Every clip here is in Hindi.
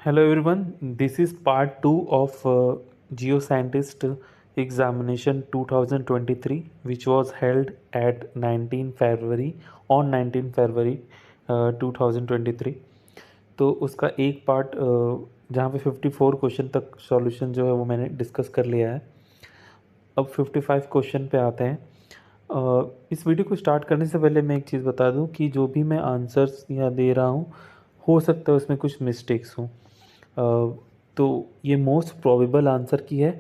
Hello everyone, this is part 2 of Geoscientist examination 2023 which was held at 19 February on 19 February 2023। तो उसका एक पार्ट जहाँ पे 54 क्वेश्चन तक सॉल्यूशन जो है वो मैंने डिस्कस कर लिया है। अब 55 क्वेश्चन पे आते हैं। इस वीडियो को स्टार्ट करने से पहले मैं एक चीज़ बता दूं कि जो भी मैं आंसर्स यहाँ दे रहा हूँ हो सकता है उसमें कुछ मिस्टेक्स हों। तो ये मोस्ट प्रोबेबल आंसर की है।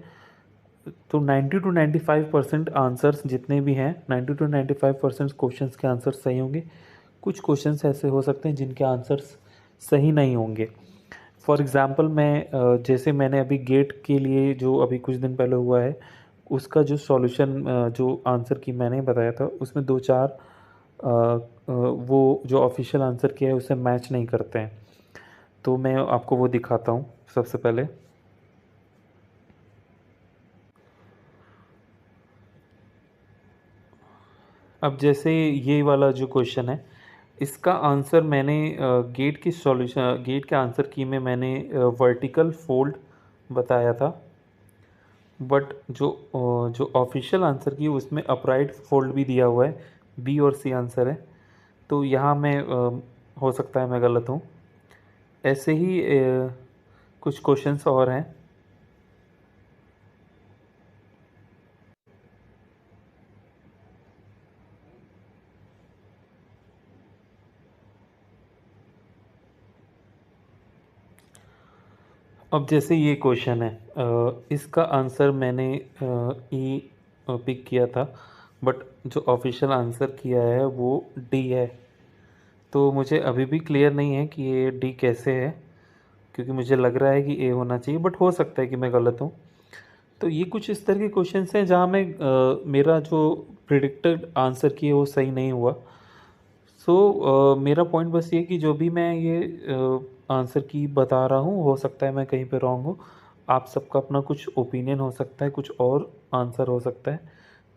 तो 90 टू 95% आंसर्स जितने भी हैं 90 टू 95% क्वेश्चंस के आंसर सही होंगे। कुछ क्वेश्चंस ऐसे हो सकते हैं जिनके आंसर्स सही नहीं होंगे। फॉर एग्ज़ाम्पल मैं जैसे मैंने अभी गेट के लिए जो अभी कुछ दिन पहले हुआ है उसका जो सॉल्यूशन जो आंसर की मैंने बताया था उसमें दो चार वो जो ऑफिशियल आंसर किया है उसे मैच नहीं करते हैं। तो मैं आपको वो दिखाता हूँ सबसे पहले। अब जैसे ये वाला जो क्वेश्चन है इसका आंसर मैंने गेट की सॉल्यूशन गेट के आंसर की में मैंने वर्टिकल फोल्ड बताया था। बट जो ऑफिशियल आंसर की उसमें अपराइट फोल्ड भी दिया हुआ है। बी और सी आंसर है। तो यहाँ मैं हो सकता है मैं गलत हूँ। ऐसे ही कुछ क्वेश्चंस और हैं। अब जैसे ये क्वेश्चन है इसका आंसर मैंने ई पिक किया था। बट जो ऑफिशियल आंसर किया है वो डी है। तो मुझे अभी भी क्लियर नहीं है कि ये डी कैसे है, क्योंकि मुझे लग रहा है कि ए होना चाहिए बट हो सकता है कि मैं गलत हूँ। तो ये कुछ इस तरह के क्वेश्चंस हैं जहाँ मैं मेरा जो प्रिडिक्टेड आंसर की है वो सही नहीं हुआ। मेरा पॉइंट बस ये कि जो भी मैं ये आंसर की बता रहा हूँ हो सकता है मैं कहीं पे रॉन्ग हूँ। आप सबका अपना कुछ ओपिनियन हो सकता है, कुछ और आंसर हो सकता है।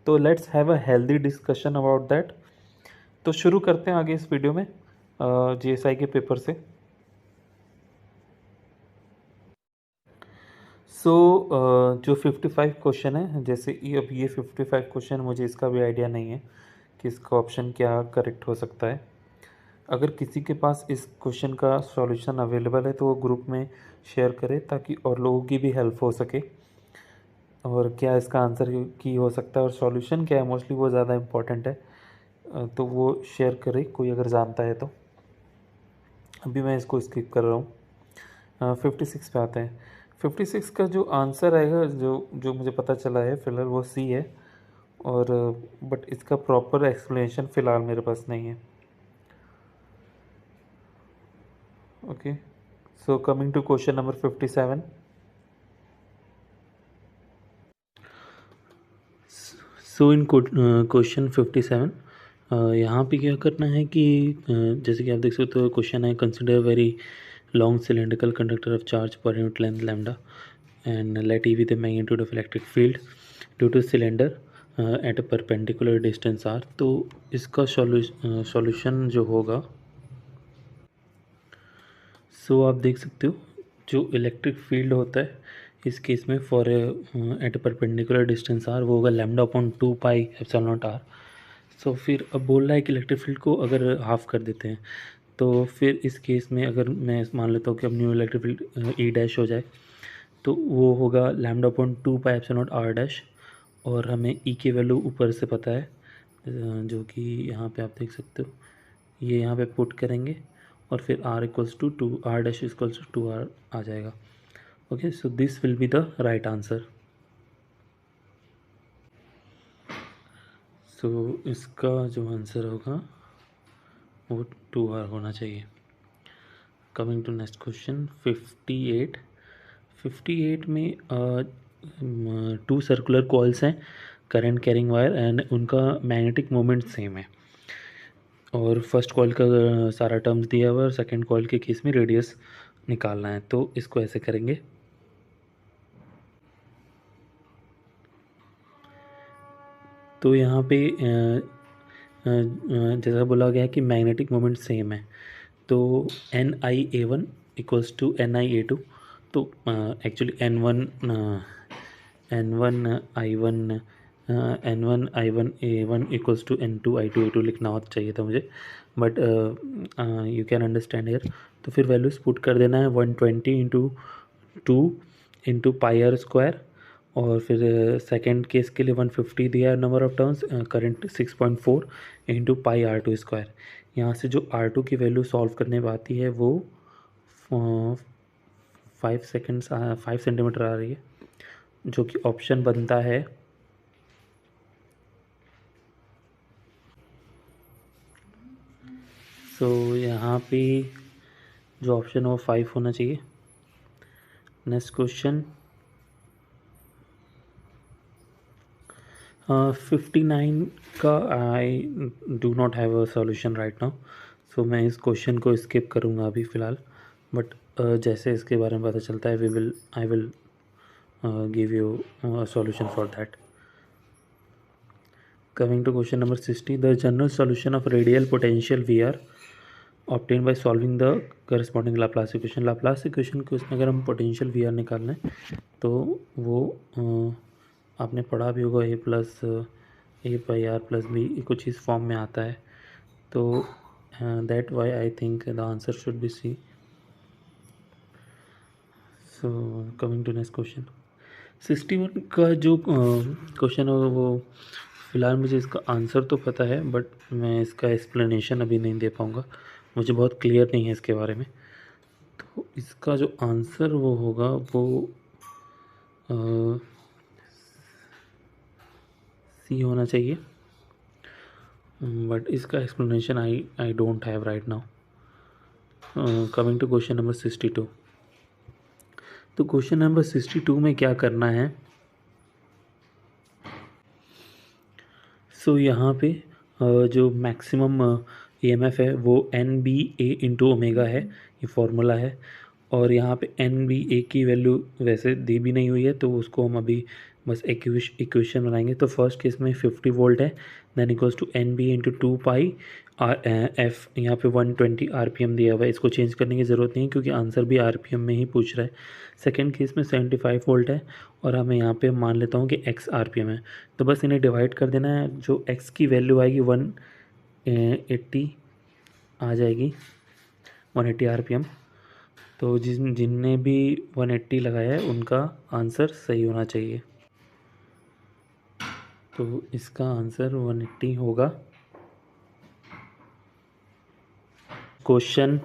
तो let's have a healthy discussion about that. तो शुरू करते हैं आगे इस वीडियो में जीएसआई के पेपर से। जो 55 क्वेश्चन है, जैसे अब ये 55 क्वेश्चन मुझे इसका भी आइडिया नहीं है कि इसका ऑप्शन क्या करेक्ट हो सकता है। अगर किसी के पास इस क्वेश्चन का सॉल्यूशन अवेलेबल है तो वो ग्रुप में शेयर करे ताकि और लोगों की भी हेल्प हो सके। और क्या इसका आंसर की हो सकता है और सॉल्यूशन क्या है, मोस्टली वो ज़्यादा इम्पोर्टेंट है। तो वो शेयर करे कोई अगर जानता है तो। अभी मैं इसको स्किप कर रहा हूँ। 56 पे आते हैं। 56 का जो आंसर आएगा जो जो मुझे पता चला है फ़िलहाल वो सी है। और बट इसका प्रॉपर एक्सप्लेनेशन फ़िलहाल मेरे पास नहीं है। Okay, so coming to question number 57। So in question 57 यहाँ पे क्या करना है कि जैसे कि आप देख सकते हो क्वेश्चन है, consider very long cylindrical conductor of charge per unit length lambda and let E be the magnitude of electric field due to cylinder at a perpendicular distance r. तो इसका सॉल्यूशन जो होगा, सो आप देख सकते हो जो इलेक्ट्रिक फील्ड होता है इस केस में for at perpendicular distance R वो होगा lambda upon 2 pi epsilon not R. So फिर अब बोल रहा है कि इलेक्ट्रिक फील्ड को अगर हाफ कर देते हैं तो फिर इस केस में अगर मैं मान लेता हूँ कि अब new electric field E dash हो जाए तो वो होगा lambda upon 2 pi epsilon not r dash. और हमें ई की वैल्यू ऊपर से पता है जो कि यहाँ पे आप देख सकते हो, ये यहाँ पे पुट करेंगे और फिर R equals to two R dash equals to 2 R आ जाएगा। Okay, so this will be the right answer. So इसका जो आंसर होगा वो 2 आर होना चाहिए। Coming to next question 58। 58 में 2 सर्कुलर कॉइल्स हैं, करंट कैरिंग वायर एंड उनका मैग्नेटिक मोमेंट सेम है। और फर्स्ट कॉइल का सारा टर्म्स दिया हुआ है और सेकेंड कॉइल के केस में रेडियस निकालना है। तो इसको ऐसे करेंगे। तो यहाँ पे जैसा बोला गया कि मैग्नेटिक मोमेंट सेम है तो N I A one equals to N I A two. तो actually N one I one A one equals to N two लिखना होता चाहिए था मुझे, but you can understand here. तो फिर वैल्यूज पुट कर देना है 120 into 2 into pi are square, और फिर सेकेंड केस के लिए 150 दिया है number of turns, current 6.4 into pi R two square. यहाँ से जो आर टू की वैल्यू सॉल्व करने में आती है वो 5 सेंटीमीटर आ रही है, जो कि ऑप्शन बनता है सो यहाँ पे जो ऑप्शन है वो 5 होना चाहिए। नेक्स्ट क्वेश्चन 59 का I do not have a solution right now, so मैं इस क्वेश्चन को स्किप करूँगा अभी फ़िलहाल, बट जैसे इसके बारे में पता चलता है I will give you a solution for that. Coming to question number 60, the general solution of radial potential V are obtain by solving the corresponding Laplace equation. Laplace equation के उसमें अगर हम पोटेंशियल वी आर निकालना है तो वो आपने पढ़ा भी होगा, A plus A by R plus B कुछ इस फॉर्म में आता है। तो that why I think the answer should be C. So coming to next question 61 का जो क्वेश्चन है वो फ़िलहाल मुझे इसका आंसर तो पता है, बट मैं इसका एक्सप्लेनेशन अभी नहीं दे पाऊँगा, मुझे बहुत क्लियर नहीं है इसके बारे में। तो इसका जो आंसर वो होगा वो सी होना चाहिए, बट इसका explanation I don't have right now. Coming to question number 62, तो क्वेश्चन नंबर 62 में क्या करना है, सो यहाँ पे जो मैक्सिमम ईएमएफ है वो एन बी ए इंटू ओमेगा है, ये फॉर्मूला है, और यहाँ पे एन बी ए की वैल्यू वैसे दी भी नहीं हुई है, तो उसको हम अभी बस इक्वेशन बनाएंगे। तो फर्स्ट केस में 50 वोल्ट है, then equals to n B into 2 pi r f, यहाँ पे 120 आरपीएम दिया हुआ है, इसको चेंज करने की ज़रूरत नहीं है क्योंकि आंसर भी आरपीएम में ही पूछ रहा है। सेकेंड केस में 75 वोल्ट है, और हमें यहाँ पे मान लेता हूँ कि एक्स आरपीएम है, तो बस इन्हें डिवाइड कर देना है। जो एक्स की वैल्यू आएगी 180 आ जाएगी, 180 आरपीएम। तो जिनने भी 180 लगाया है उनका आंसर सही होना चाहिए, तो इसका आंसर 180 होगा। Question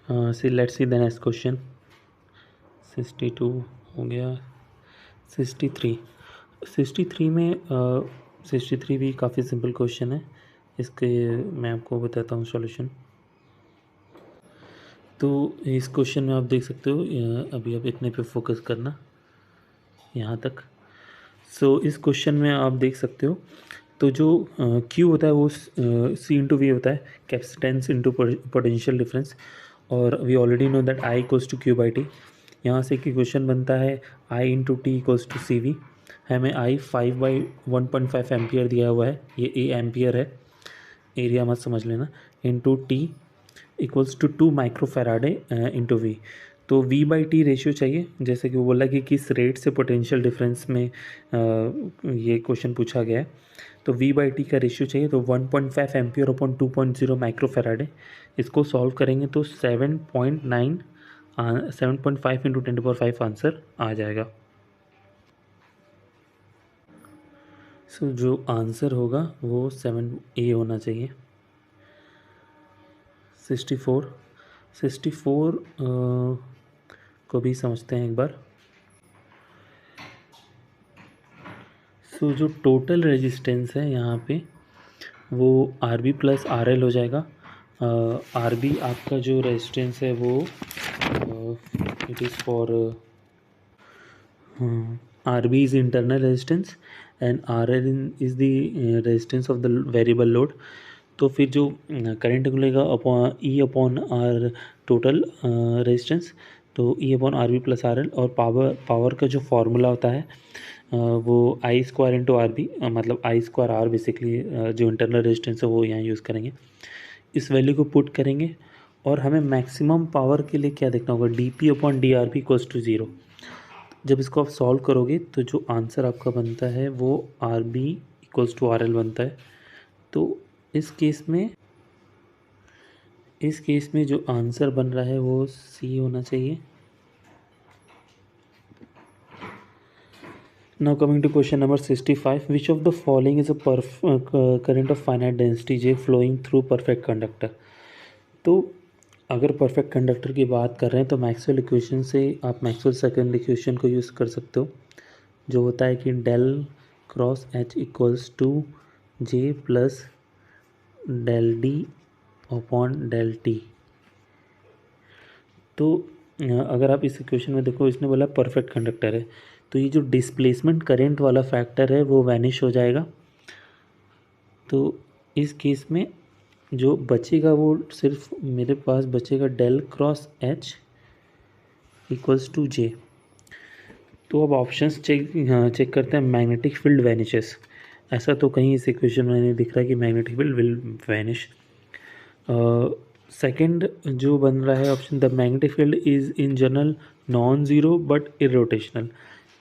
see let's see the next question 62 हो गया। 63 में 63 भी काफ़ी सिंपल क्वेश्चन है, इसके मैं आपको बताता हूँ सॉल्यूशन। तो इस क्वेश्चन में आप देख सकते हो, अभी आप इतने पे फोकस करना यहाँ तक। सो इस क्वेश्चन में आप देख सकते हो, तो जो Q होता है वो C इंटू वी होता है, कैपेसिटेंस इंटू पोटेंशियल डिफरेंस, और we already know that I equals to Q by t. यहाँ से क्वेश्चन बनता है I into t equals to C V, हमें I 5/1.5 एम्पियर दिया हुआ है, ये ए एम्पियर है, एरिया मत समझ लेना, into t equals to 2 microfarad into V. तो V बाई टी रेशियो चाहिए, जैसे कि वो बोला कि किस रेट से पोटेंशियल डिफरेंस में ये क्वेश्चन पूछा गया है। तो V बाई टी का रेशियो चाहिए, तो 1.5 एम्पियर अपॉन 2.0 माइक्रोफेराडे, इसको सॉल्व करेंगे तो 7.5 इंटू 10⁵ आंसर आ जाएगा। सो जो आंसर होगा वो 7A होना चाहिए। 64 को भी समझते हैं एक बार। सो जो टोटल रेजिस्टेंस है यहाँ पे वो R B plus R L हो जाएगा। आर बी आपका जो रेजिस्टेंस है वो it is for R B is internal resistance and R L is the resistance of the variable load. तो फिर जो करंट निकलेगा अपॉन आर टोटल रेजिस्टेंस, तो E upon R B plus R L, और पावर का जो फार्मूला होता है वो I square into R B, मतलब आई स्क्वायर आर बेसिकली जो इंटरनल रेजिस्टेंस है वो यहाँ यूज़ करेंगे। इस वैल्यू को पुट करेंगे और हमें मैक्सिमम पावर के लिए क्या देखना होगा, d P upon d R P equals to zero. जब इसको आप सॉल्व करोगे तो जो आंसर आपका बनता है वो R B equals to R L बनता है। तो इस केस में जो आंसर बन रहा है वो सी होना चाहिए। Now coming to question number 65, which of the following is a current of finite density J flowing through perfect conductor? तो अगर परफेक्ट कंडक्टर की बात कर रहे हैं तो मैक्सवेल इक्वेशन से आप मैक्सवेल सेकंड इक्वेशन को यूज़ कर सकते हो, जो होता है कि del cross H equals to J plus del D upon del t. तो अगर आप इस इक्वेशन में देखो, इसने बोला परफेक्ट कंडक्टर है, तो ये जो डिस्प्लेसमेंट करंट वाला फैक्टर है वो वैनिश हो जाएगा। तो इस केस में जो बचेगा वो सिर्फ मेरे पास बचेगा del cross H equals to J. तो अब ऑप्शंस चेक करते हैं। मैग्नेटिक फील्ड वैनिशेस, ऐसा तो कहीं इस इक्वेशन में नहीं दिख रहा है कि magnetic field will vanish. Second जो बन रहा है option, the magnetic field is in general non zero but irrotational.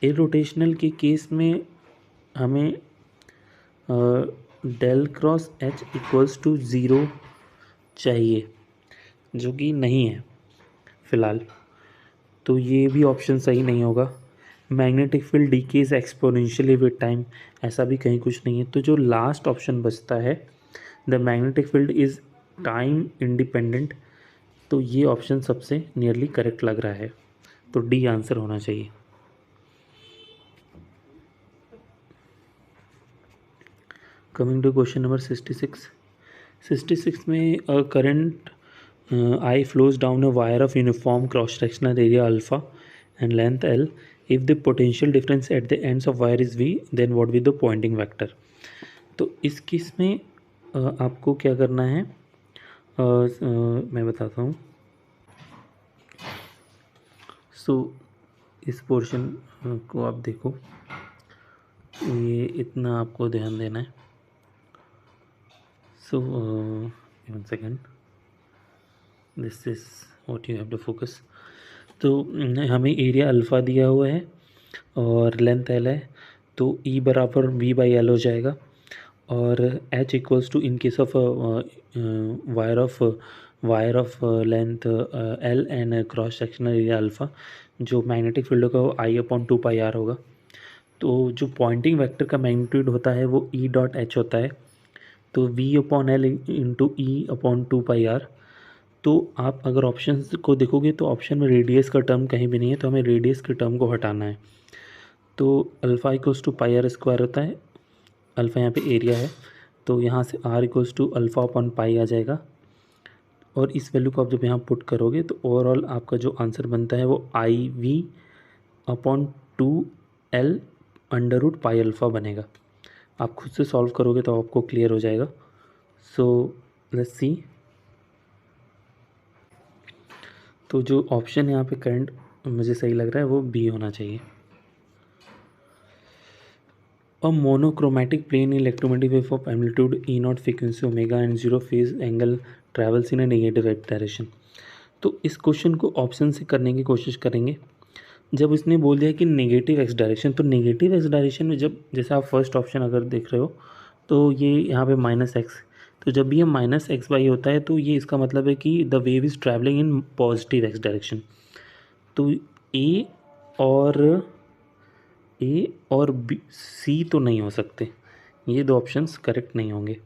Irrotational के केस में हमें del cross H equals to zero चाहिए, जो कि नहीं है फ़िलहाल, तो ये भी ऑप्शन सही नहीं होगा। Magnetic field decays exponentially with time, ऐसा भी कहीं कुछ नहीं है। तो जो लास्ट ऑप्शन बचता है, the magnetic field is time independent, तो ये ऑप्शन सबसे नियरली करेक्ट लग रहा है, तो डी आंसर होना चाहिए। कमिंग टू क्वेश्चन नंबर 66 में current I flows down a wire of uniform cross-sectional area alpha and length L. If the potential difference at the ends of wire is V, then what will be the pointing vector? तो इस केस में आपको क्या करना है, मैं बताता हूँ। सो इस पोर्शन को आप देखो, ये इतना आपको ध्यान देना है। So 1 second, this is what you have to focus. तो हमें एरिया अल्फ़ा दिया हुआ है और लेंथ एल है, तो ई बराबर वी बाई एल हो जाएगा। और H equals to, in case of wire of length L and cross sectional area alpha, जो मैग्नेटिक फील्ड होगा वो I upon two pi r होगा। तो जो पॉइंटिंग वेक्टर का मैग्नीट्यूड होता है वो ई डॉट एच होता है, तो V upon L into E upon two pi r. तो आप अगर ऑप्शन को देखोगे तो ऑप्शन में रेडियस का टर्म कहीं भी नहीं है, तो हमें रेडियस के टर्म को हटाना है। तो alpha equals to pi are square होता है, अल्फ़ा यहाँ पे एरिया है, तो यहाँ से R equals to alpha upon pi आ जाएगा। और इस वैल्यू को आप जब यहाँ पुट करोगे तो ओवरऑल आपका जो आंसर बनता है वो I V upon two L under root pi alpha बनेगा। आप खुद से सॉल्व करोगे तो आपको क्लियर हो जाएगा। So let's see. तो जो ऑप्शन यहाँ पे करंट मुझे सही लग रहा है वो बी होना चाहिए। A monochromatic plane electromagnetic wave of amplitude E naught frequency omega and zero phase angle travels in a negative direction। तो इस क्वेश्चन को ऑप्शन से करने की कोशिश करेंगे। जब इसने बोल दिया कि नेगेटिव एक्स डायरेक्शन, तो नेगेटिव एक्स डायरेक्शन में जब, जैसे आप फर्स्ट ऑप्शन अगर देख रहे हो तो ये यहाँ पे माइनस एक्स, तो जब भी ये माइनस एक्स वाई होता है तो ये इसका मतलब है कि the wave is travelling in positive x direction. तो ए और बी सी तो नहीं हो सकते, ये दो ऑप्शंस करेक्ट नहीं होंगे।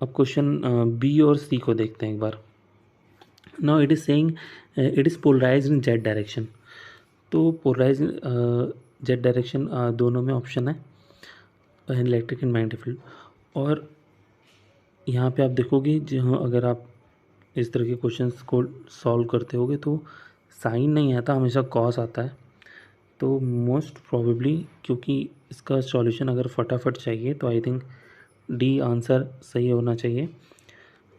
अब क्वेश्चन बी और सी को देखते हैं एक बार। Now it is saying it is polarized in Z direction. तो पोलराइज जेड डायरेक्शन दोनों में ऑप्शन है, इलेक्ट्रिक एंड मैग्नेटिक फील्ड। और यहाँ पे आप देखोगे जहाँ अगर आप इस तरह के क्वेश्चंस को सॉल्व करते होगे तो साइन नहीं आता, हमेशा कॉस आता है। तो मोस्ट प्रोबेबली, क्योंकि इसका सॉल्यूशन अगर फटाफट चाहिए तो आई थिंक डी आंसर सही होना चाहिए,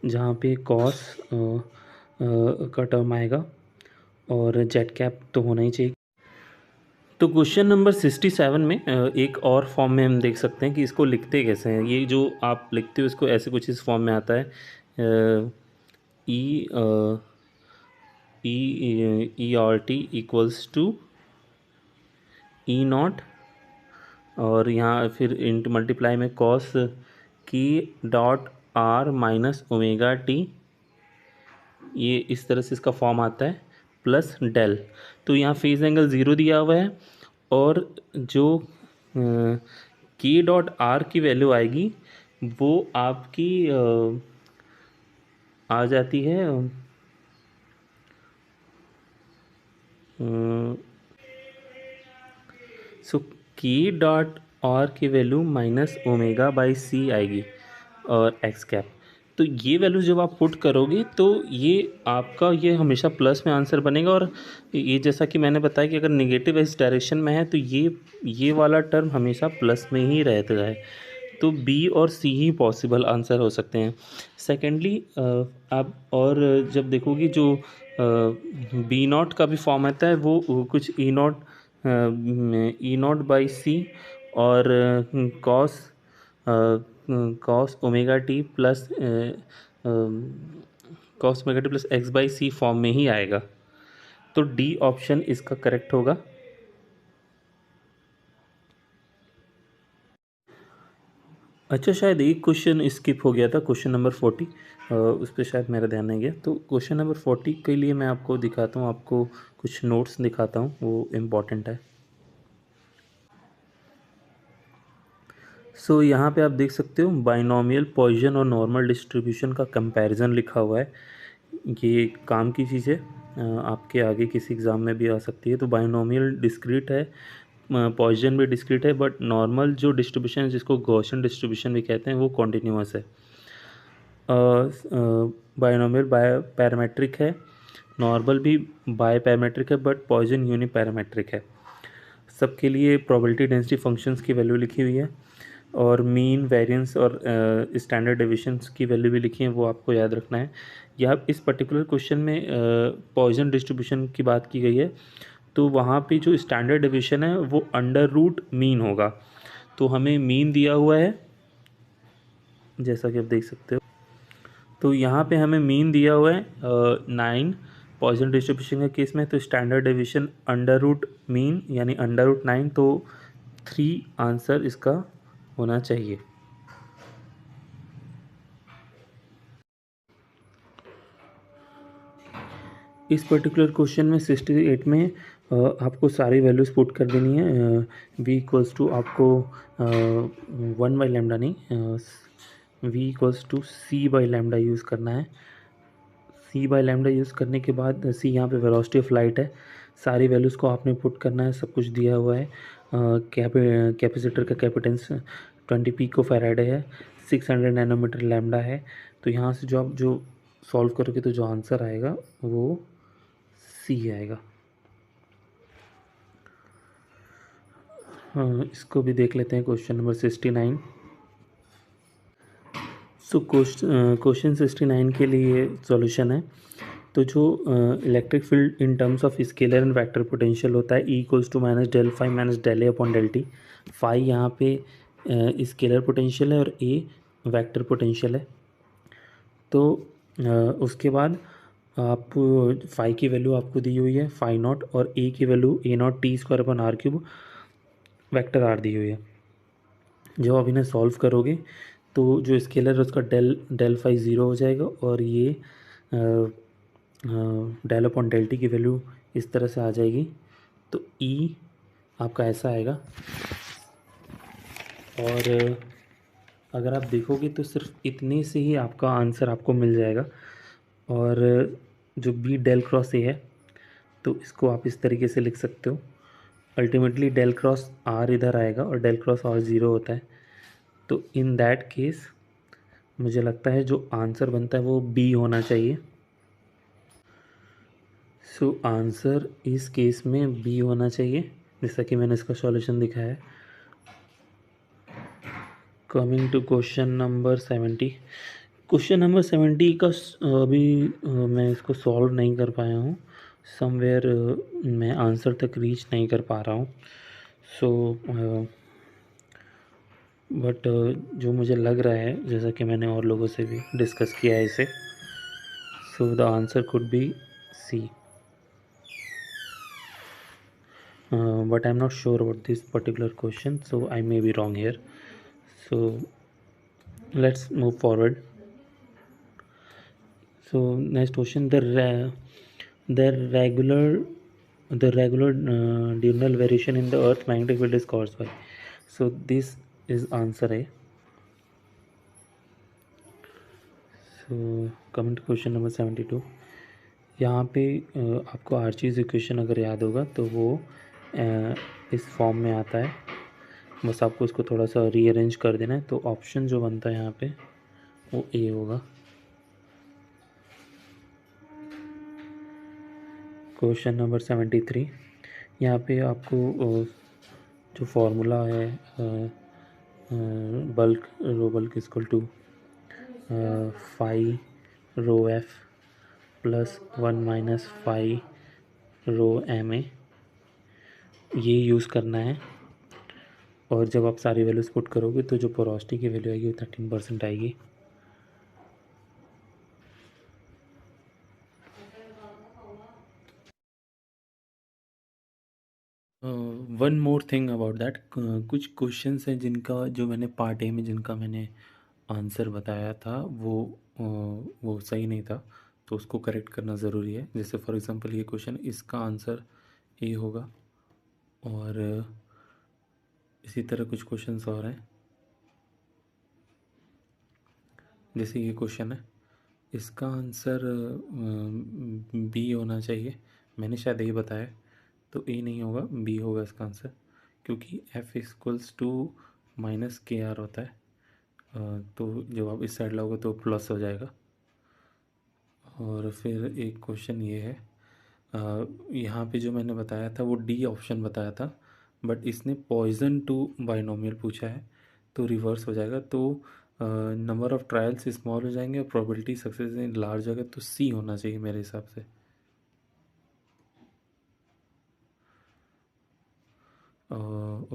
जहाँ पे कॉस का टर्म आएगा और जेड कैप तो होना ही चाहिए। तो क्वेश्चन नंबर 67 में एक और फॉर्म में हम देख सकते हैं कि इसको लिखते कैसे हैं। ये जो आप लिखते हो इसको ऐसे कुछ इस फॉर्म में आता है, E E R T equals to E naught, और यहाँ फिर इंट मल्टीप्लाई में कॉस की dot R minus omega T, ये इस तरह से इसका फॉर्म आता है, प्लस डेल। तो यहाँ फेज एंगल 0 दिया हुआ है, और जो के डॉट आर की वैल्यू आएगी वो आपकी आ जाती है सो की डॉट आर की वैल्यू माइनस ओमेगा बाई सी आएगी और एक्स कैप। तो ये वैल्यू जब आप पुट करोगे तो ये आपका ये हमेशा प्लस में आंसर बनेगा, और ये जैसा कि मैंने बताया कि अगर नेगेटिव इस डायरेक्शन में है तो ये वाला टर्म हमेशा प्लस में ही रहता है। तो बी और सी ही पॉसिबल आंसर हो सकते हैं। सेकेंडली आप और जब देखोगे जो बी नॉट का भी फॉर्म आता है वो कुछ ई नॉट बाई सी और cos cos omega t plus cos omega t plus x by c form में ही आएगा। तो डी ऑप्शन इसका करेक्ट होगा। अच्छा, शायद एक क्वेश्चन स्किप हो गया था, क्वेश्चन नंबर 40, उस पर शायद मेरा ध्यान नहीं गया। तो क्वेश्चन नंबर 40 के लिए मैं आपको दिखाता हूँ, आपको कुछ नोट्स दिखाता हूँ, वो इम्पॉर्टेंट है। सो यहाँ पे आप देख सकते हो बाइनोमियल पॉइजन और नॉर्मल डिस्ट्रीब्यूशन का कंपैरिजन लिखा हुआ है। ये काम की चीज़ है, आपके आगे किसी एग्ज़ाम में भी आ सकती है। तो बाइनोमियल डिस्क्रीट है, पॉइजन भी डिस्क्रीट है, बट नॉर्मल जो डिस्ट्रीब्यूशन है जिसको गॉसियन डिस्ट्रीब्यूशन भी कहते हैं वो कॉन्टिन्यूअस है। बाइनोमियल बाय पैरामेट्रिक है, नॉर्मल भी बाय पैरामेट्रिक है, बट पॉइजन यूनि पैरामेट्रिक है। सबके लिए प्रोबेबिलिटी डेंसिटी फंक्शंस की वैल्यू लिखी हुई है, और मीन वेरिएंस और स्टैंडर्ड डेविएशंस की वैल्यू भी लिखी है, वो आपको याद रखना है। यह इस पर्टिकुलर क्वेश्चन में पॉइजन डिस्ट्रीब्यूशन की बात की गई है, तो वहाँ पे जो स्टैंडर्ड डेविएशन है वो अंडर रूट मीन होगा। तो हमें मीन दिया हुआ है जैसा कि आप देख सकते हो। तो यहाँ पे हमें मीन दिया हुआ है 9 पॉइजन डिस्ट्रीब्यूशन के केस में। तो standard deviation under root mean यानी अंडर रूट 9, तो 3 आंसर इसका होना चाहिए। इस पर्टिकुलर क्वेश्चन में 68 में आपको सारी वैल्यूज़ पुट कर देनी है। v इक्वल्स टू आपको 1 बाई लैम्डा नहीं, v equals to c by lambda use करना है। c बाई लैम्डा यूज़ करने के बाद c यहाँ पे वेलोसिटी ऑफ लाइट है। सारी वैल्यूज़ को आपने पुट करना है, सब कुछ दिया हुआ है। कैपेसिटर का कैपेसिटेंस 20 पिको फैराड है, 600 नैनोमीटर लैम्डा है। तो यहाँ से जो आप जो सॉल्व करोगे तो जो आंसर आएगा वो सी आएगा। हाँ, इसको भी देख लेते हैं, क्वेश्चन नंबर 69। सो क्वेश्चन 69 के लिए सॉल्यूशन है। तो जो electric field in terms of scalar and vector potential होता है, E equals to minus del phi minus del A upon del t. Phi यहाँ पे स्केलर पोटेंशियल है और ए वेक्टर पोटेंशियल है। तो उसके बाद आप फाई की वैल्यू आपको दी हुई है फाई नॉट, और ए की value A not t square upon r cube vector r दी हुई है। जब आप इन्हें सॉल्व करोगे तो जो स्केलर है उसका डेल डेल फाई ज़ीरो हो जाएगा, और ये डेल अपॉन डेल टी की वैल्यू इस तरह से आ जाएगी। तो ई आपका ऐसा आएगा, और अगर आप देखोगे तो सिर्फ इतने से ही आपका आंसर आपको मिल जाएगा। और जो बी डेल क्रॉस ए है तो इसको आप इस तरीके से लिख सकते हो। अल्टीमेटली डेल क्रॉस आर इधर आएगा और डेल क्रॉस आर ज़ीरो होता है। तो इन दैट केस मुझे लगता है जो आंसर बनता है वो बी होना चाहिए। सो आंसर इस केस में बी होना चाहिए, जैसा कि मैंने इसका सॉल्यूशन दिखाया है। Coming to question number 70। Question number 70 का अभी मैं इसको सॉल्व नहीं कर पाया हूँ, समवेयर मैं आंसर तक रीच नहीं कर पा रहा हूँ। सो बट जो मुझे लग रहा है, जैसा कि मैंने और लोगों से भी डिस्कस किया है इसे, So the answer could be C. But I'm not sure about this particular question, so I may be wrong here. So let's move forward. So next question: the regular diurnal variation in the Earth magnetic field is caused by. So this is answer A. So coming to question number 72. यहाँ पे आपको आर्चीज इक्वेशन अगर याद होगा तो वो इस फॉर्म में आता है, बस आपको इसको थोड़ा सा रीअरेंज कर देना है। तो ऑप्शन जो बनता है यहाँ पे वो ए होगा। Question number 73। यहाँ पे आपको जो फॉर्मूला है bulk rho bulk equal to phi rho f plus 1 minus phi rho m a, ये यूज़ करना है। और जब आप सारी वैल्यूज़ पुट करोगे तो जो पोरोसिटी की वैल्यू आएगी वो 13% आएगी। One more thing about that, कुछ क्वेश्चंस हैं जिनका जो मैंने पार्ट ए में जिनका मैंने आंसर बताया था वो सही नहीं था, तो उसको करेक्ट करना ज़रूरी है। जैसे फॉर एग्जांपल ये क्वेश्चन, इसका आंसर ए होगा। और इसी तरह कुछ क्वेश्चंस और हैं, जैसे ये क्वेश्चन है, इसका आंसर बी होना चाहिए। मैंने शायद यही बताया, तो ए नहीं होगा, बी होगा इसका आंसर, क्योंकि एफ इक्वल्स टू माइनस के आर होता है। तो जब आप इस साइड लाओगे तो प्लस हो जाएगा। और फिर एक क्वेश्चन ये है, यहाँ पे जो मैंने बताया था वो डी ऑप्शन बताया था, बट इसने पॉइजन टू बाइनोमियल पूछा है, तो रिवर्स हो जाएगा। तो नंबर ऑफ ट्रायल्स स्मॉल हो जाएंगे और प्रोबेबिलिटी सक्सेस इन लार्ज होगा, तो सी होना चाहिए मेरे हिसाब से।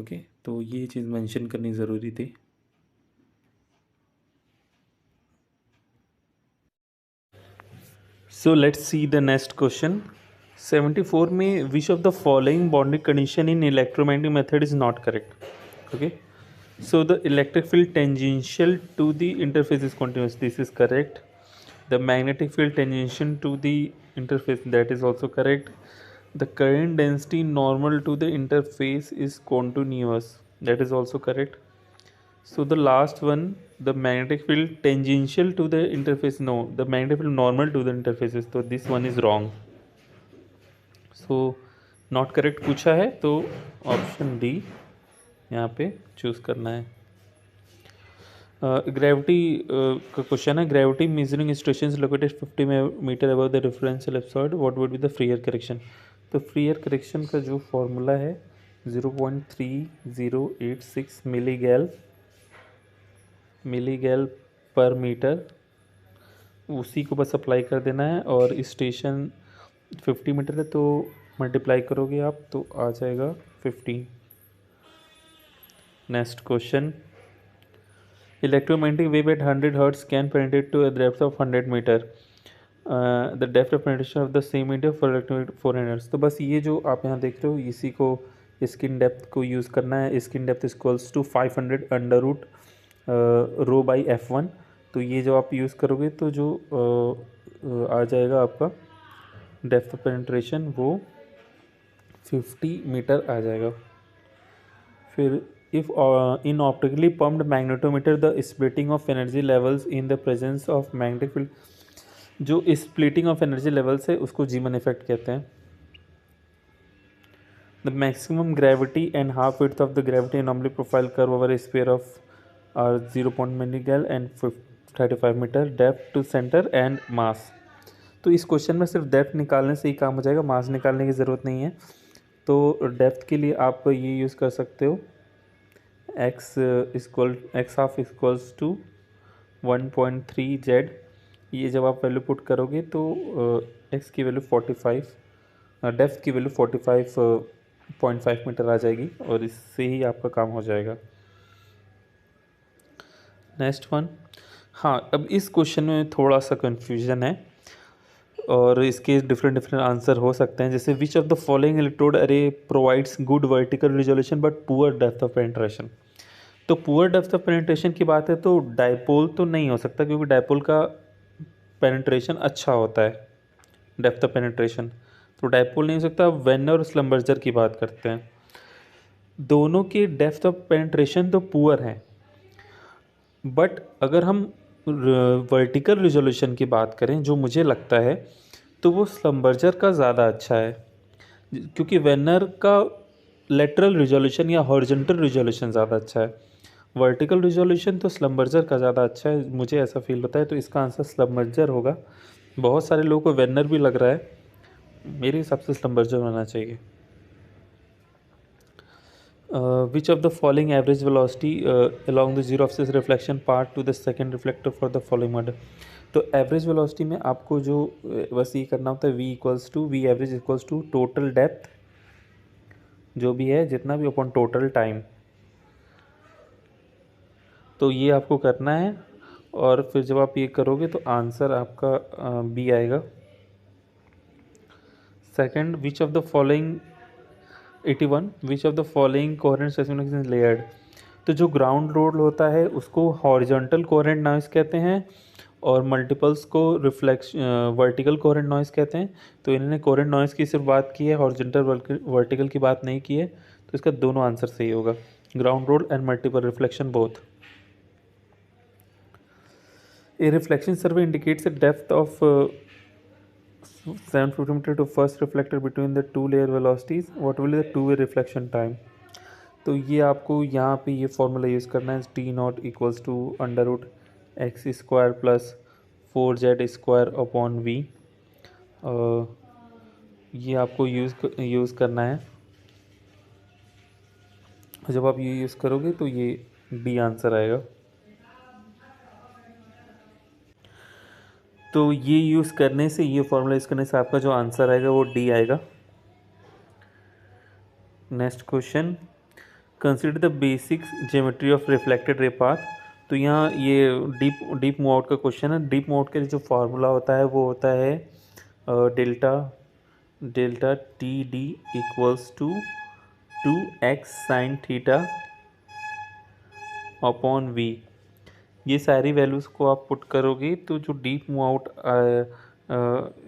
ओके, तो ये चीज़ मेंशन करनी ज़रूरी थी। So let's see the next question. 74 में which of the following boundary condition in electromagnetic method is not correct? Okay. So the electric field tangential to the interface is continuous. This is correct. The magnetic field tangential to the interface, that is also correct. The current density normal to the interface is continuous. That is also correct. So the last one, the magnetic field tangential to the interface. No, the magnetic field normal to the interfaces. So this one is wrong. So not correct पूछा है, तो ऑप्शन डी यहाँ पे चूज़ करना है। ग्रेविटी का क्वेश्चन है, gravity measuring station located 50 metre above the referential absurd, what would be the free air correction? तो फ्री एयर करेक्शन का जो फॉर्मूला है 0.3086 मिलीगैल पर मीटर, उसी को बस अप्लाई कर देना है। और स्टेशन 50 मीटर है, तो मल्टीप्लाई करोगे आप तो आ जाएगा 15। Next question, electromagnetic wave at 100 hertz can penetrate to a depth of 100 meter. The depth of penetration of the same medium for electromagnetic 400 hertz. तो बस ये जो आप यहाँ देख रहे हो, इसी को स्किन डेप्थ को यूज़ करना है। Skin depth equals to 500 under root rho by F1। तो ये जो आप यूज़ करोगे तो जो आ जाएगा आपका डेप्थ ऑफ पेनिट्रेशन वो 50 मीटर आ जाएगा। फिर if in optically pumped magnetometer the splitting of energy levels in the presence of magnetic field, जो splitting of energy levels है उसको जीमन इफेक्ट कहते हैं। the maximum gravity and half width of the gravity anomaly profile curve over a sphere of 0. milligal and 35 meter depth to center and mass। तो इस क्वेश्चन में सिर्फ डेप्थ निकालने से ही काम हो जाएगा, मास निकालने की ज़रूरत नहीं है। तो डेप्थ के लिए आप ये यूज़ कर सकते हो, x half equals to 1.3 z। ये जब आप वैल्यू पुट करोगे तो x की वैल्यू 45, डेप्थ की वैल्यू 45.5 मीटर आ जाएगी, और इससे ही आपका काम हो जाएगा। नेक्स्ट वन, हाँ अब इस क्वेश्चन में थोड़ा सा कन्फ्यूजन है। और इसके डिफरेंट डिफरेंट आंसर हो सकते हैं, जैसे which of the following electrode array provides good vertical resolution but poor depth of penetration. तो पुअर डेप्थ ऑफ पेनिट्रेशन की बात है तो डायपोल तो नहीं हो सकता, क्योंकि डायपोल का पेनिट्रेशन अच्छा होता है, डेप्थ ऑफ पेनिट्रेशन, तो डायपोल नहीं हो सकता। वेनर और स्लम्बर्जर की बात करते हैं, दोनों की डेप्थ ऑफ पेनिट्रेशन तो पुअर है, बट अगर हम वर्टिकल रिजोल्यूशन की बात करें जो मुझे लगता है, तो वो स्लम्बर्जर का ज़्यादा अच्छा है, क्योंकि वेनर का लेटरल रिजोल्यूशन या हॉरिजॉन्टल रिजोल्यूशन ज़्यादा अच्छा है, वर्टिकल रिजोल्यूशन तो स्लम्बर्जर का ज़्यादा अच्छा है, मुझे ऐसा फील होता है, तो इसका आंसर स्लम्बर्जर होगा। बहुत सारे लोगों को वेनर भी लग रहा है, मेरे हिसाब से स्लम्बर्जर होना चाहिए। Which of the following average velocity along the zero axis reflection path to the second reflector for the following model? तो एवरेज वेलोसिटी में आपको जो बस ये करना होता है v equals to V average equals to total depth जो भी है जितना भी अपॉन टोटल टाइम, तो ये आपको करना है, और फिर जब आप ये करोगे तो आंसर आपका बी आएगा। Second, which of the following 81 which of the following coherent seismic is layered. तो जो ग्राउंड रोड होता है उसको हॉरिजॉन्टल कोहेरेंट नॉइस कहते हैं, और मल्टीपल्स को रिफ्लेक्श वर्टिकल कोहेरेंट नॉइस कहते हैं। तो इन्होंने कोहेरेंट नॉइस की सिर्फ बात की है, हॉरिजॉन्टल वर्टिकल की बात नहीं की है, तो इसका दोनों आंसर सही होगा, ground road and multiple reflection both. A reflection survey indicates the depth of 750 meter to first reflector between the two layer velocities, what will be the two way reflection time। तो ये आपको यहाँ पे ये फॉर्मूला यूज़ करना है, T not equals to under root x square plus 4z square upon V, ये आपको यूज़ करना है। जब आप ये यूज़ करोगे तो ये डी आंसर आएगा। तो ये यूज़ करने से, ये फॉर्मूला यूज़ करने से आपका जो आंसर आएगा वो डी आएगा। Next question, consider the basic geometry of reflected ray path. तो यहाँ ये डीप मूव आउट का क्वेश्चन है। डीप मूव आउट के लिए जो फार्मूला होता है वो होता है delta t d equals to 2x sine theta upon V. ये सारी वैल्यूज़ को आप पुट करोगे तो जो डीप मूव आउट,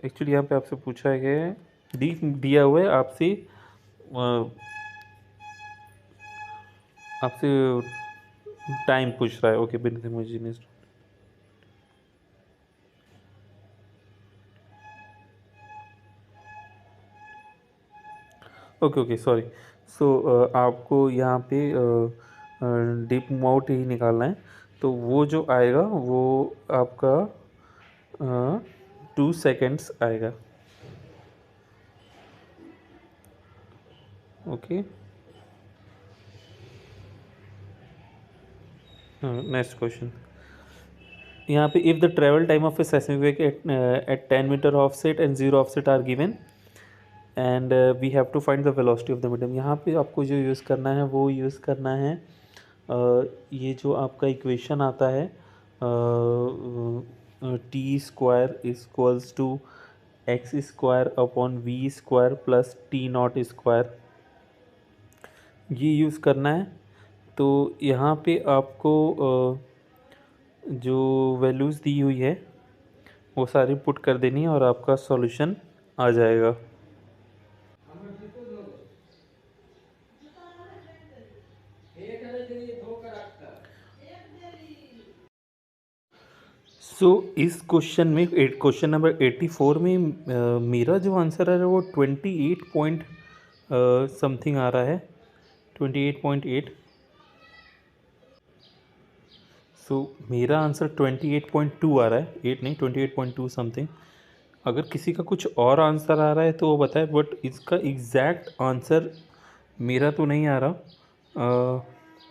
एक्चुअली यहाँ पे आपसे पूछा गया है, डीप दिया हुआ है आपसे टाइम पूछ रहा है। ओके, बिन ओके सॉरी। सो आपको यहाँ पे डीप मूव आउट ही निकालना है, तो वो जो आएगा वो आपका 2 सेकेंड्स आएगा। ओके, नेक्स्ट क्वेश्चन, यहाँ पे if the travel time of a seismic wave at 10 metre offset and 0 offset are given and we have to find the velocity of the medium. यहाँ पे आपको जो यूज़ करना है वो यूज़ करना है ये जो आपका इक्वेशन आता है t square equals to x square upon V square plus t not square, ये यूज़ करना है। तो यहाँ पे आपको जो वैल्यूज़ दी हुई है वो सारी पुट कर देनी है और आपका सॉल्यूशन आ जाएगा। सो इस क्वेश्चन में क्वेश्चन नंबर 84 में मेरा जो आंसर आ रहा है वो 28 पॉइंट समथिंग आ रहा है, 28.8। सो मेरा आंसर 28.2 आ रहा है, 8 नहीं 28.2 समथिंग। अगर किसी का कुछ और आंसर आ रहा है तो वो बताए, बट इसका एग्जैक्ट आंसर मेरा तो नहीं आ रहा।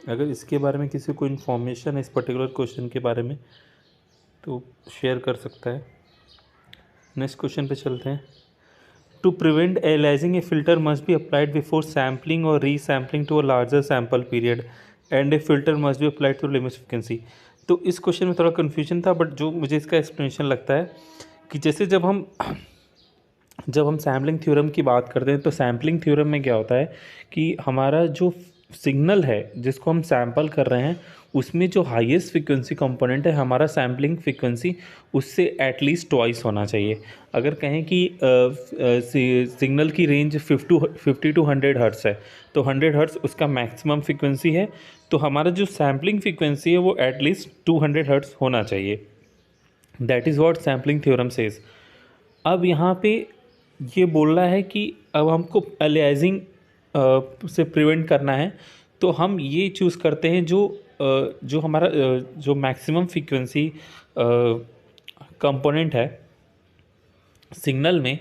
अगर इसके बारे में किसी को इन्फॉर्मेशन है इस पर्टिकुलर क्वेश्चन के बारे में तो शेयर कर सकता है। नेक्स्ट क्वेश्चन पे चलते हैं। To prevent aliasing a filter must be applied before sampling और resampling to a larger sample period and a filter must be applied to limit frequency. तो इस क्वेश्चन में थोड़ा कन्फ्यूजन था, बट जो मुझे इसका एक्सप्लेनेशन लगता है कि जैसे जब हम जब हम सैम्पलिंग थ्योरम की बात करते हैं तो सैम्पलिंग थ्योरम में क्या होता है कि हमारा जो सिग्नल है जिसको हम सैम्पल कर रहे हैं उसमें जो हाईएस्ट फ्रिक्वेंसी कंपोनेंट है हमारा सैम्पलिंग फ्रिक्वेंसी उससे एटलीस्ट ट्वाइस होना चाहिए। अगर कहें कि सिग्नल की रेंज 50 टू 100 हर्ट्स है तो 100 हर्ट्स उसका मैक्सिमम फ्रिक्वेंसी है, तो हमारा जो सैम्पलिंग फ्रिक्वेंसी है वो एटलीस्ट 200 हर्ट्स होना चाहिए। That is what sampling theorem says. अब यहाँ पे ये बोल रहा है कि अब हमको अलियासिंग से प्रिवेंट करना है, तो हम ये चूज़ करते हैं जो हमारा जो मैक्सिमम फ्रीक्वेंसी कंपोनेंट है सिग्नल में,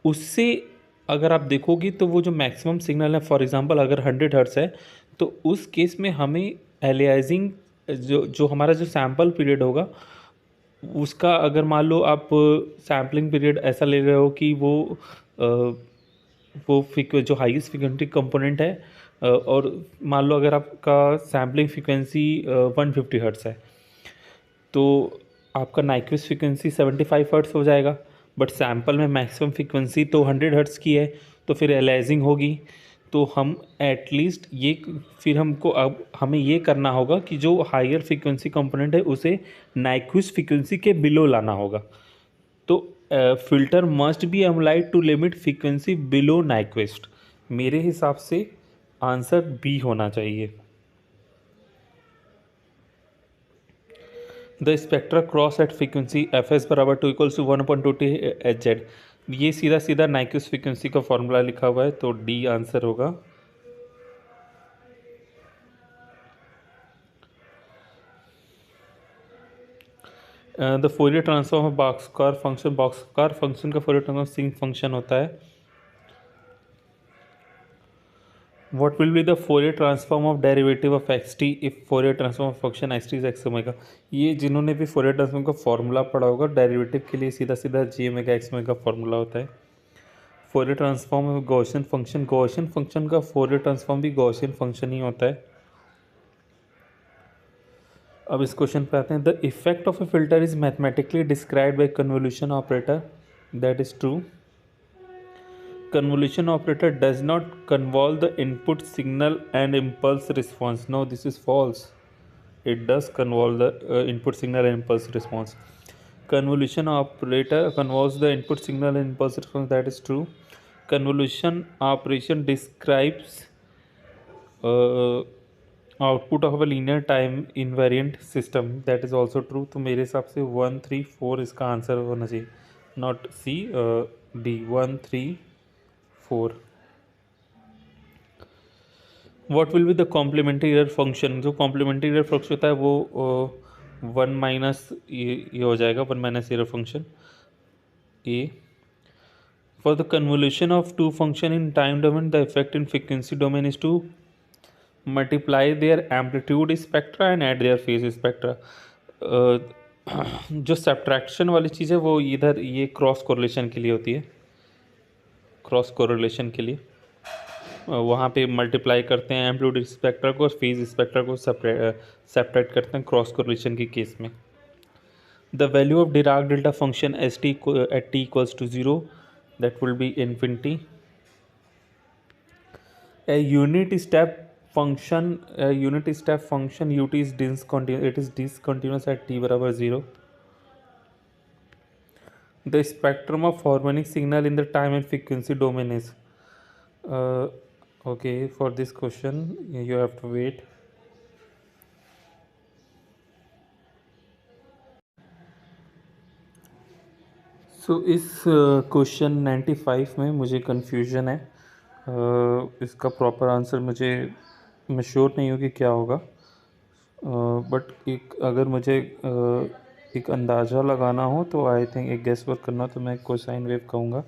उससे अगर आप देखोगे तो वो जो मैक्सिमम सिग्नल है, फॉर एग्जांपल अगर 100 हर्ट्स है तो उस केस में हमें एलियासिंग जो जो हमारा जो सैम्पल पीरियड होगा उसका, अगर मान लो आप सैम्पलिंग पीरियड ऐसा ले रहे हो कि वो जो हाईएस्ट फ्रिक्वेंसी कंपोनेंट है और मान लो अगर आपका सैम्पलिंग फ्रिक्वेंसी 150 हर्ट्स है तो आपका नाइक्विस्ट फ्रिक्वेंसी 75 हर्ट्स हो जाएगा, बट सैम्पल में मैक्सिमम फ्रिक्वेंसी तो 100 हर्ट्स की है, तो फिर एलाइजिंग होगी। तो हम एटलीस्ट ये फिर हमको अब हमें ये करना होगा कि जो हायर फ्रिक्वेंसी कंपोनेंट है उसे नाइक्विस्ट फ्रिक्वेंसी के बिलो लाना होगा। तो filter must be applied to limit frequency below Nyquist. मेरे हिसाब से आंसर बी होना चाहिए। The spectra cross at frequency F S बराबर 2 = 1/2 T एच जेड। ये सीधा सीधा नाइक्विस्ट फ्रीक्वेंसी का फॉर्मूला लिखा हुआ है, तो डी आंसर होगा। The Fourier transform of boxcar function का फोरियर ट्रांसफॉर्म सिंक फंक्शन होता है। What will be the Fourier transform of derivative of xt if Fourier transform of function xt is x omega. ये जिन्होंने भी Fourier ट्रांसफॉर्म का फॉर्मूला पढ़ा होगा डेरिवेटिव के लिए सीधा सीधा जी ओमेगा एक्स ओमेगा फॉर्मूला होता है। Fourier ट्रांसफॉर्म में गॉसियन फंक्शन का Fourier ट्रांसफॉर्म भी गॉसियन फंक्शन ही होता है। अब इस क्वेश्चन पे आते हैं। The effect of A filter is mathematically described bye convolution operator. That is true. Convolution operator does not convolve the input signal and impulse response. No, this is false. It does convolve the input signal and impulse response. Convolution operator convolves the input signal and impulse response. That is true. Convolution operation describes uh, output of a linear time invariant system. That is also true. तो मेरे हिसाब से 1 3 4 इसका आंसर होना चाहिए, not C, D 1 3 4। What will be the complementary error function. जो कॉम्प्लीमेंट्री एरर फंक्शन होता है वो 1 माइनस ये हो जाएगा, 1 minus error function A. For the convolution of two function in time domain the effect in frequency domain is to multiply their amplitude spectra and add their phase spectra. जो सब्ट्रैक्शन वाली चीज़ है वो इधर ये क्रॉस कोरिलेशन के लिए होती है, क्रॉस कोरिलेशन के लिए वहाँ पे मल्टीप्लाई करते हैं एम्पलीट्यूड स्पेक्ट्रा को और फेज स्पेक्ट्रा को सेपरेट करते हैं क्रॉस कोरिलेशन के केस में। The value of Dirac delta function as t at t equals to 0, that will be infinity. A unit step function ut is discontinuous at t बराबर 0। The spectrum of harmonic signal in the time and frequency domain is okay, for this question you have to wait। So इस क्वेश्चन 95 में मुझे कन्फ्यूजन है। इसका प्रॉपर आंसर मैं श्योर नहीं हूँ कि क्या होगा, बट अगर मुझे एक अंदाज़ा लगाना हो तो आई थिंक एक गेस वर्क करना तो मैं कोसाइन वेव कहूँगा,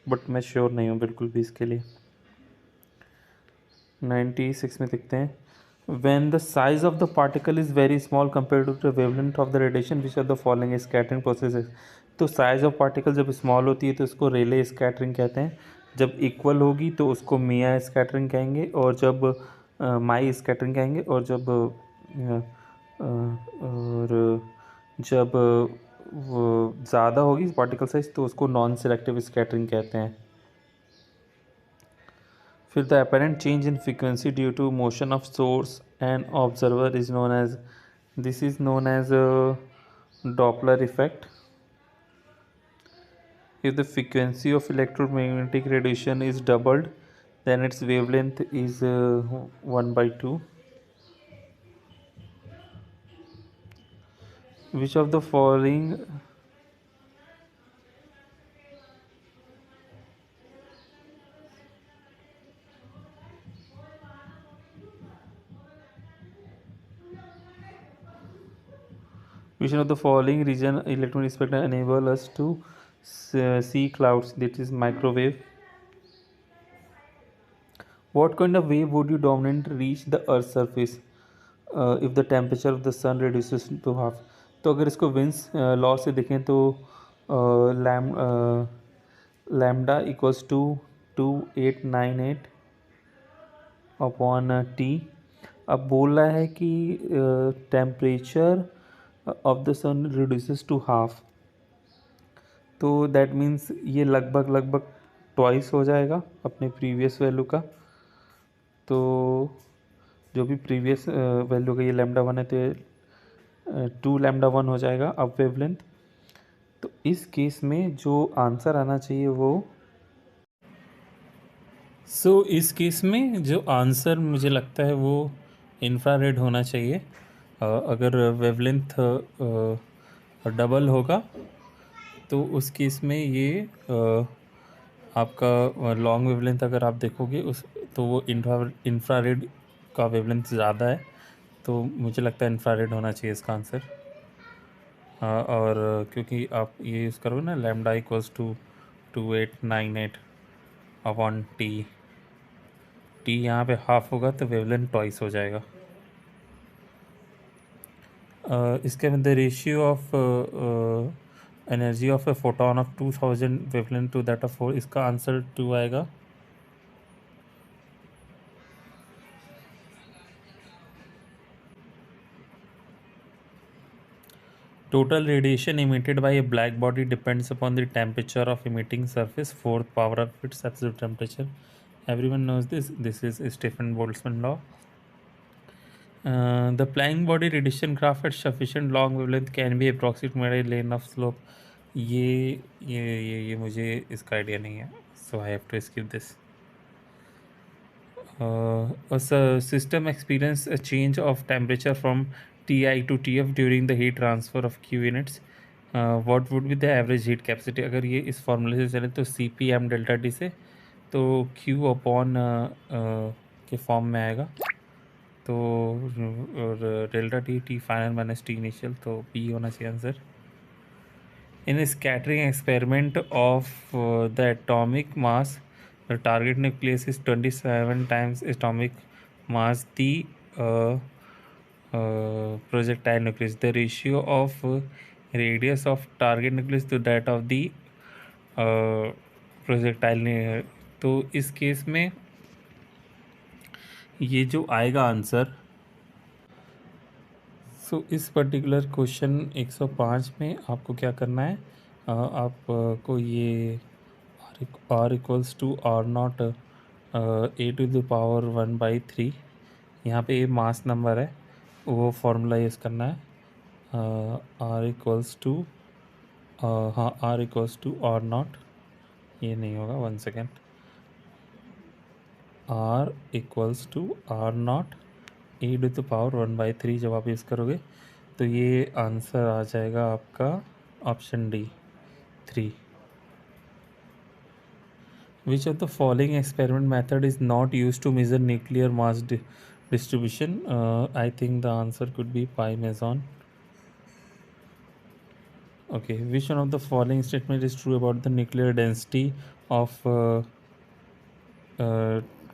बट मैं श्योर नहीं हूँ बिल्कुल भी इसके लिए। 96 में देखते हैं। When the size of the particle is very small compared to the wavelength of the radiation, which are the following scattering processes। तो साइज ऑफ पार्टिकल जब स्मॉल होती है तो उसको रेले स्कैटरिंग कहते हैं, जब इक्वल होगी तो उसको मिया स्कैटरिंग कहेंगे, और जब माई स्कैटरिंग कहेंगे, और जब ज़्यादा होगी पार्टिकल साइज तो उसको नॉन सेलेक्टिव स्कैटरिंग कहते हैं। फिर the apparent change in frequency due to motion of source and observer is known as this is known as Doppler effect. If the frequency of electromagnetic radiation is doubled, then its wavelength is 1 by 2. Which of the following region electromagnetic spectrum enable us to see clouds? That is microwave. What kind of wave would you dominant reach the earth's surface if the temperature of the sun reduces to half? तो अगर इसको विंस लॉ से देखें तो lambda equals to 2898 upon t. अब बोल रहा है कि temperature of the sun reduces to half, तो दैट मीन्स ये लगभग ट्वाइस हो जाएगा अपने प्रीवियस वैल्यू का। तो जो भी प्रीवियस वैल्यू का ये लैम्डा वन है तो 2 लैम्डा वन हो जाएगा अब वेवलेंथ। तो इस केस में जो आंसर आना चाहिए वो इस केस में जो आंसर मुझे लगता है वो इंफ्रारेड होना चाहिए। अगर वेवलेंथ डबल होगा तो उस केस में ये आपका लॉन्ग वेवलेंथ अगर आप देखोगे उस तो वो इंफ्रारेड का वेवलेंथ ज़्यादा है, तो मुझे लगता है इंफ्रारेड होना चाहिए इसका आंसर। और क्योंकि आप ये यूज़ करोगे ना lambda equals to 2898 upon t यहाँ पे हाफ होगा तो वेवलेंथ ट्वाइस हो जाएगा। इसके अंदर ratio of energy of a photon of 2000 wavelength to that of 4, इसका आंसर 2 आएगा। Total radiation emitted by a black body depends upon the temperature of emitting surface, fourth power of its absolute temperature. Everyone knows this. This is Stephen-Boltzmann law. The flying body radiation graph at sufficient long wavelength can be approximated lane of slope. ये मुझे इसका आइडिया नहीं है, so I have to skip this. A system experience a change of temperature from Ti to Tf during the heat transfer of Q units. What would be the average heat capacity? अगर ये इस फॉर्मूले से चले तो CP m डेल्टा टी से तो Q अपॉन के फॉर्म में आएगा, तो और delta T final minus T initial, तो P होना चाहिए answer. In a scattering experiment of the atomic mass, the target nucleus is 27 times atomic mass the projectile nucleus. The ratio of radius of target nucleus to that of the projectile. तो इस केस में ये जो आएगा आंसर, इस पर्टिकुलर क्वेश्चन 105 में आपको क्या करना है, आपको ये r equals to r0 a to the power 1/3, यहाँ पे ये मास नंबर है वो फॉर्मूला यूज़ करना है। r equals to r equals to r0, ये नहीं होगा, 1 second, r equals to r0 a to the power 1/3 जब आप यूज़ करोगे तो ये आंसर आ जाएगा आपका option D 3। Which of the following experiment method is not used to measure nuclear mass distribution? I think the answer could be pi meson. Okay, which one of the following statement is true about the nuclear density of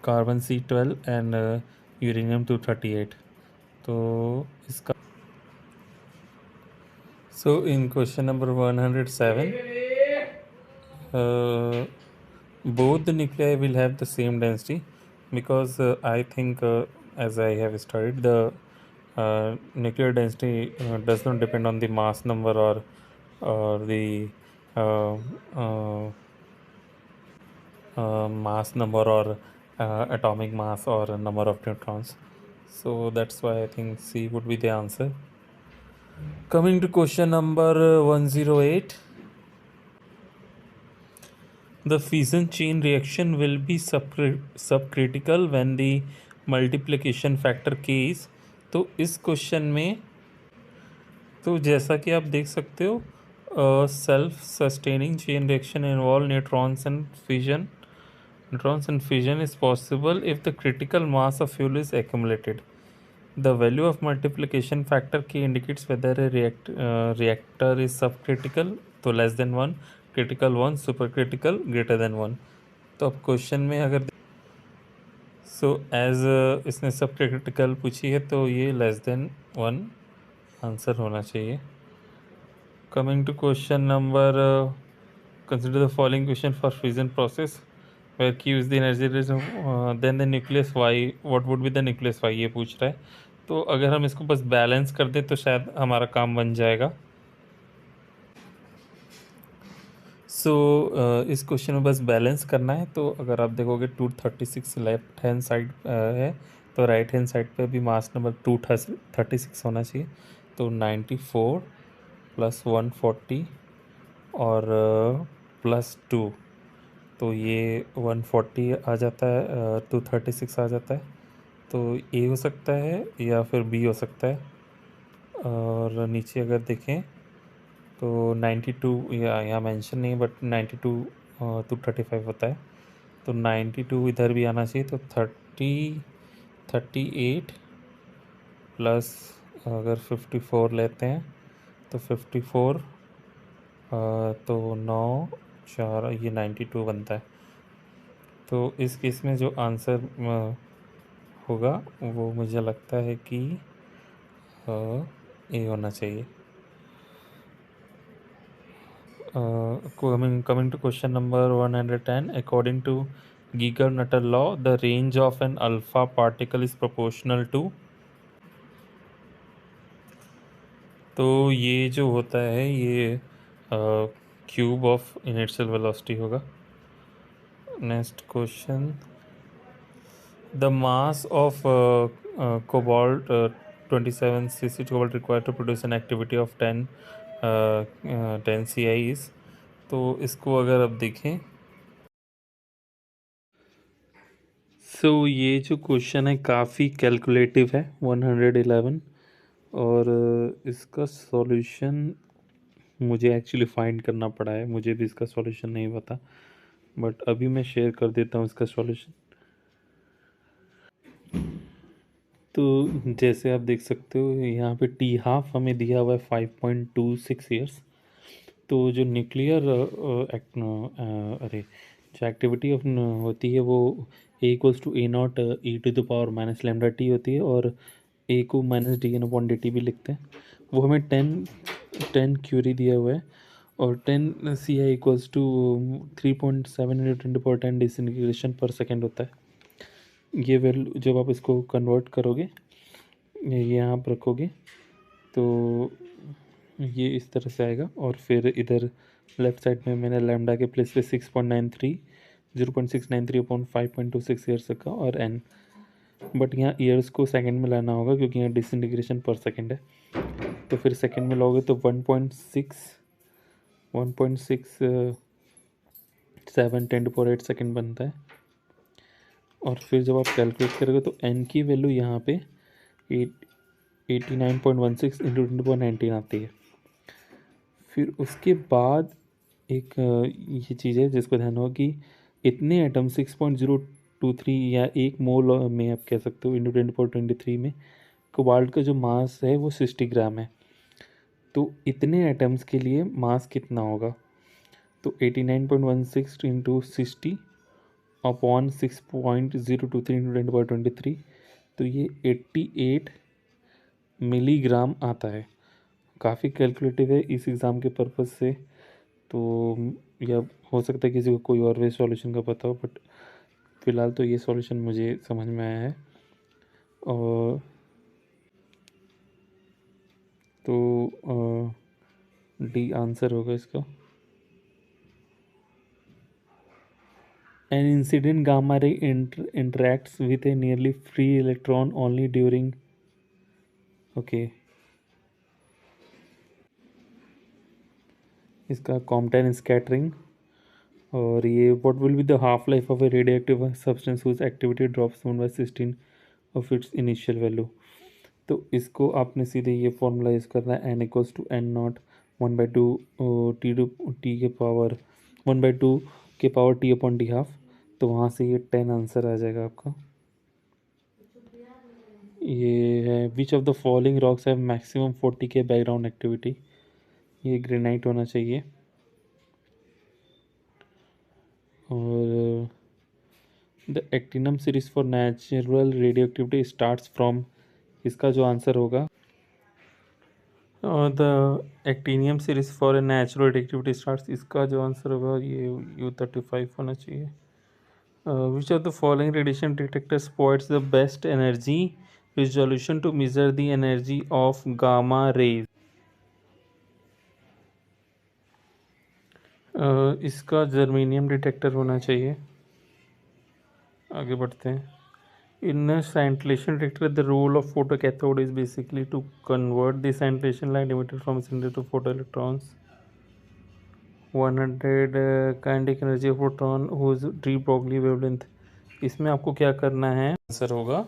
carbon C12 and uranium 238? तो इसका in question number 107, both the nuclei will have the same density because I think as I have studied, the nuclear density does not depend on the mass number or or the uh, uh, mass number, or atomic mass, or number of neutrons. So that's why I think C would be the answer. Coming to question number 108. The fission chain reaction will be subcritical when the multiplication factor k is. तो इस क्वेश्चन में तो जैसा कि आप देख सकते हो, self sustaining chain reaction involve neutrons and fission is possible if the critical mass of fuel is accumulated. The value of multiplication factor k indicates whether a reactor is subcritical, तो less than 1, critical 1, supercritical greater than 1. तो अब क्वेश्चन में अगर एज इसने सबक्रिटिकल पूछी है तो ये लेस देन 1 आंसर होना चाहिए. Coming to question number, consider the following question for fission process where Q is the energy then the nucleus Y, what would be the nucleus Y, ये पूछ रहा है. तो अगर हम इसको बस बैलेंस कर दें तो शायद हमारा काम बन जाएगा. इस क्वेश्चन में बस बैलेंस करना है. तो अगर आप देखोगे 236 लेफ्ट हैंड साइड है, तो राइट हैंड साइड पे भी मास नंबर 236 होना चाहिए. तो 94 प्लस 140 और +2, तो ये 140 आ जाता है, 236 आ जाता है. तो ए हो सकता है या फिर बी हो सकता है. और नीचे अगर देखें तो 92 या यहाँ मेंशन नहीं, बट 92 235 होता है. तो 92 इधर भी आना चाहिए. तो 38 प्लस अगर 54 लेते हैं तो 54, तो 9 4 ये 92 बनता है. तो इस केस में जो आंसर होगा वो मुझे लगता है कि ए होना चाहिए. Coming to question number 110. According to Geiger-Nuttall law, the range of an alpha particle is proportional to. तो ये जो होता है ये क्यूब ऑफ इनिशियल वेलोसिटी होगा. Next question. The mass of cobalt 27 cc cobalt required to produce an activity of 10 CI is. तो इसको अगर आप देखें, ये जो क्वेश्चन है काफ़ी कैलकुलेटिव है, 111. और इसका सॉल्यूशन मुझे एक्चुअली फाइंड करना पड़ा है, मुझे भी इसका सॉल्यूशन नहीं पता, बट अभी मैं शेयर कर देता हूँ इसका सॉल्यूशन. तो जैसे आप देख सकते हो यहाँ पे टी हाफ हमें दिया हुआ है 5.26 ईयर्स. तो जो न्यूक्लियर जो एक्टिविटी होती है वो A=A0 e⁻⁻ होती है, और ए को -dN/dt भी लिखते हैं. वो हमें 10 क्यूरी दिया हुआ है, और 10 CI = 3.7 × 10 डिसइंटीग्रेशन पर सेकेंड होता है. ये वैल्यू जब आप इसको कन्वर्ट करोगे, ये आप रखोगे, तो ये इस तरह से आएगा. और फिर इधर लेफ्ट साइड में मैंने लैम्डा के प्लेस पे 0.693 ईयर्स रखा, और एन. बट यहाँ ईयर्स को सेकंड में लाना होगा क्योंकि यहाँ डिसइंटीग्रेशन पर सेकंड है. तो फिर सेकंड में लाओगे तो 1.67 × 10⁸ सेकंड बनता है. और फिर जब आप कैलकुलेट करोगे तो एन की वैल्यू यहाँ पे 89.16 × 10⁻19 आती है. फिर उसके बाद एक ये चीज़ है जिसको ध्यान हो कि इतने एटम 6.023 या 1 मोल में आप कह सकते हो × 10⁻23 में कोबाल्ट का जो मास है वो 60 ग्राम है. तो इतने एटम्स के लिए मास कितना होगा? तो 89.16 × 60 अपॉन 6.023 × 10⁻23, तो ये 88 मिलीग्राम आता है. काफ़ी कैलकुलेटिव है इस एग्ज़ाम के पर्पज़ से. तो या हो सकता है किसी को कोई और वे सॉल्यूशन का पता हो, बट फ़िलहाल तो ये सॉल्यूशन मुझे समझ में आया है. और तो डी आंसर होगा इसका। An incident gamma ray interacts with a nearly free electron only during, okay, इसका Compton scattering। और ये what will be the half life of a radioactive substance whose activity drops 1/16 of its initial value। तो इसको आपने सीधे ये फॉर्मूला यूज़ करना है, n equals to n naught 1/2 t to t के पावर 1/2 के power t upon t half. तो वहाँ से ये 10 आंसर आ जाएगा आपका। ये है which of the following rocks have maximum 40 K background activity. ये ग्रेनाइट होना चाहिए। और the actinium series for natural radio starts from, इसका जो आंसर होगा the actinium series for a natural radio starts, इसका जो आंसर होगा ये U35 होना चाहिए। Which of the following radiation detectors provides the best energy resolution to measure the energy of gamma rays? इसका जर्मेनियम डिटेक्टर होना चाहिए। आगे बढ़ते हैं। In a scintillation detector, the role of photocathode is basically to convert the scintillation light emitted from a cylinder to photoelectrons। 100 kinetic energy of photon whose de Broglie wavelength, इसमें आपको क्या करना है आंसर होगा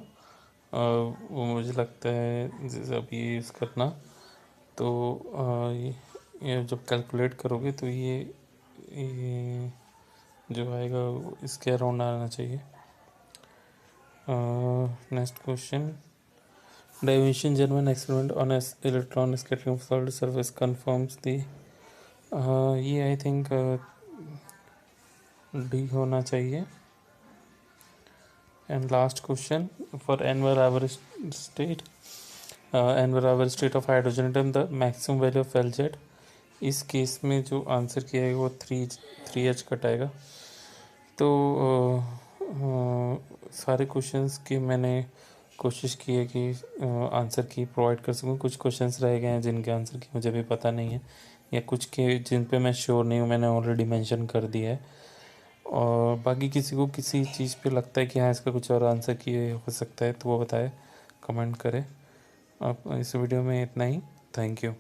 वो मुझे लगता है जब ये यूज़ करना तो ये जब कैलकुलेट करोगे तो ये जो आएगा इसके अराउंड आना चाहिए। Next question, dimension German experiment on electron scattering of solid surface confirms the, ये आई थिंक डी होना चाहिए। And last question, for annual average state of hydrogen atom the maximum value of LZ, इस केस में जो आंसर किया है वो 3H कटाएगा। तो सारे क्वेश्चंस की मैंने कोशिश की है कि आंसर की प्रोवाइड कर सकूं। कुछ क्वेश्चंस रह गए हैं जिनके आंसर की मुझे भी पता नहीं है, या कुछ के जिन पे मैं श्योर नहीं हूँ, मैंने ऑलरेडी मेंशन कर दिया है। और बाकी किसी को किसी चीज़ पे लगता है कि हाँ इसका कुछ और आंसर किए हो सकता है तो वो बताए, कमेंट करें। आप इस वीडियो में इतना ही, थैंक यू।